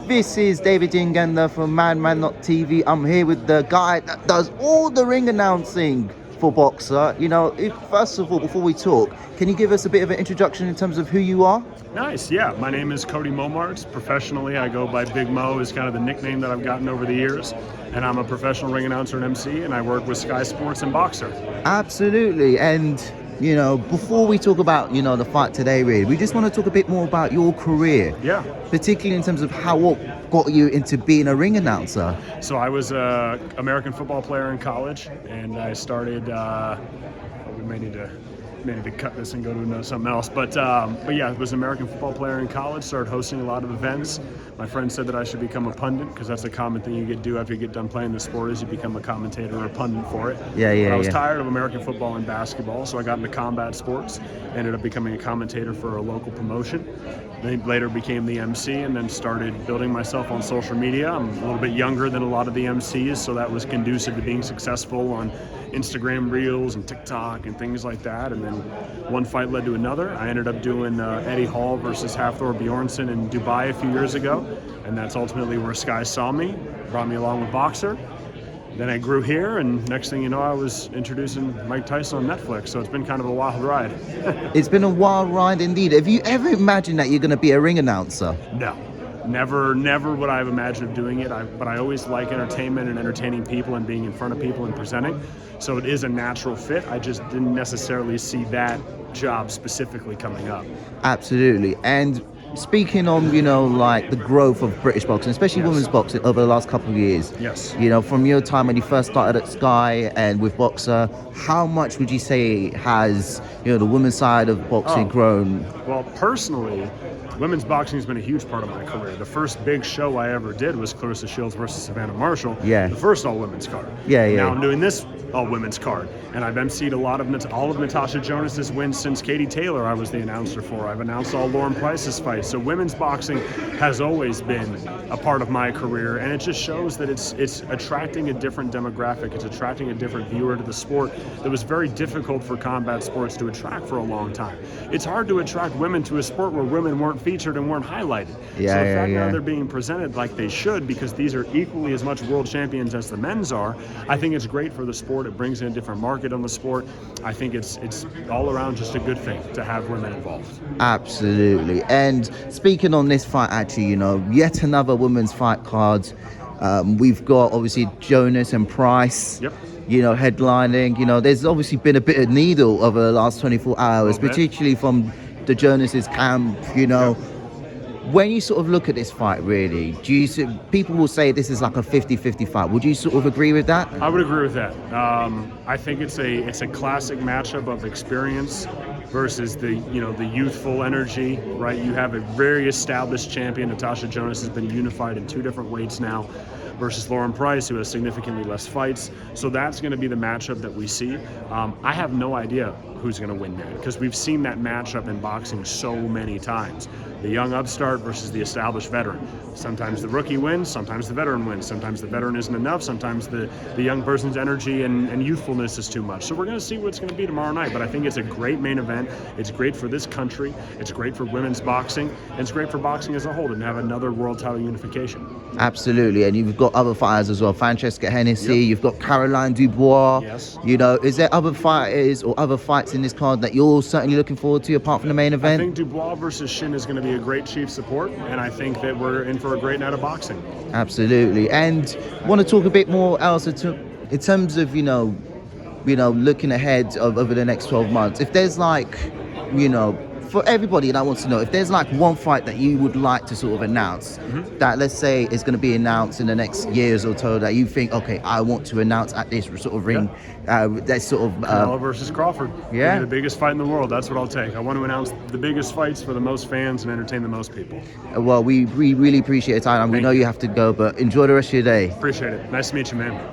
This is David Ingenda from Madman.TV. I'm here with the guy that does all the ring announcing for Boxer. You know, first of all, before we talk, can you give us a bit of an introduction in terms of who you are? Nice, yeah. My name is Kody Mommaerts. Professionally, I go by Big Mo, is kind of the nickname that I've gotten over the years. And I'm a professional ring announcer and MC, and I work with Sky Sports and Boxer. Absolutely. And, you know, before we talk about, you know, the fight today, really, we just want to talk a bit more about your career. Yeah. Particularly in terms of what got you into being a ring announcer. So I was an American football player in college, and I started, we may need to cut this and go to something else. But yeah, I was an American football player in college, started hosting a lot of events. My friend said that I should become a pundit, because that's a common thing you do after you get done playing the sport, is you become a commentator or a pundit for it. Yeah. But I was tired of American football and basketball, so I got into combat sports, ended up becoming a commentator for a local promotion. Then later became the MC, and then started building myself on social media. I'm a little bit younger than a lot of the MCs, so that was conducive to being successful on Instagram Reels and TikTok and things like that. And then one fight led to another. I ended up doing Eddie Hall versus Hafthor Bjornsson in Dubai a few years ago, and that's ultimately where Sky saw me, brought me along with Boxer. Then I grew here, and next thing you know, I was introducing Mike Tyson on Netflix, so it's been kind of a wild ride. It's been a wild ride indeed. Have you ever imagined that you're going to be a ring announcer? No. Never would I have imagined of doing it, but I always like entertainment and entertaining people and being in front of people and presenting, so it is a natural fit. I just didn't necessarily see that job specifically coming up. Absolutely. And speaking on, you know, like the growth of British boxing, especially women's boxing over the last couple of years. Yes. You know, from your time when you first started at Sky and with Boxer, how much would you say has, you know, the women's side of boxing grown? Well, personally, women's boxing has been a huge part of my career. The first big show I ever did was Clarissa Shields versus Savannah Marshall. Yeah. The first all-women's card. Yeah. Now I'm doing this all-women's card, and I've emceed all of Natasha Jonas's wins since Katie Taylor I was the announcer for. I've announced all Lauren Price's fights. So women's boxing has always been a part of my career, and it just shows that it's attracting a different demographic. It's attracting a different viewer to the sport that was very difficult for combat sports to attract for a long time. It's hard to attract women to a sport where women weren't featured and weren't highlighted. So the fact now they're being presented like they should, because these are equally as much world champions as the men's are, I think it's great for the sport. It brings in a different market on the sport. I think it's all around just a good thing to have women involved. Absolutely. And speaking on this fight, actually, you know, yet another women's fight card. We've got obviously Jonas and Price. Yep. You know, headlining. You know, there's obviously been a bit of needle over the last 24 hours, particularly from the Jonas's camp. You know, when you sort of look at this fight, really, people will say this is like a 50-50 fight. Would you sort of agree with that? I would agree with that. I think it's a classic matchup of experience versus the youthful energy, right? You have a very established champion. Natasha Jonas has been unified in 2 different weights now, versus Lauren Price, who has significantly less fights. So that's going to be the matchup that we see. I have no idea who's going to win that, because we've seen that matchup in boxing so many times. The young upstart versus the established veteran. Sometimes the rookie wins, sometimes the veteran wins, sometimes the veteran isn't enough, sometimes the young person's energy and youthfulness is too much. So we're going to see what it's going to be tomorrow night, but I think it's a great main event. It's great for this country, it's great for women's boxing, and it's great for boxing as a whole to have another world title unification. Absolutely. And you've got other fighters as well. Francesca Hennessy, you've got Caroline Dubois. Yes. You know, is there other fighters or other fights in this card that you're certainly looking forward to apart from the main event? I think Dubois versus Shin is going to be a great chief support, and I think that we're in for a great night of boxing. Absolutely. And want to talk a bit more else in terms of, you know, looking ahead over the next 12 months. If there's like, you know, for everybody that wants to know, if there's like one fight that you would like to sort of announce, that let's say is going to be announced in the next years or so, that you think, okay, I want to announce at this sort of ring, that's sort of Canelo versus Crawford. Yeah, the biggest fight in the world. That's what I'll take. I want to announce the biggest fights for the most fans and entertain the most people. Well, we really appreciate your time, and we know you have to go, but enjoy the rest of your day. Appreciate it. Nice to meet you, man.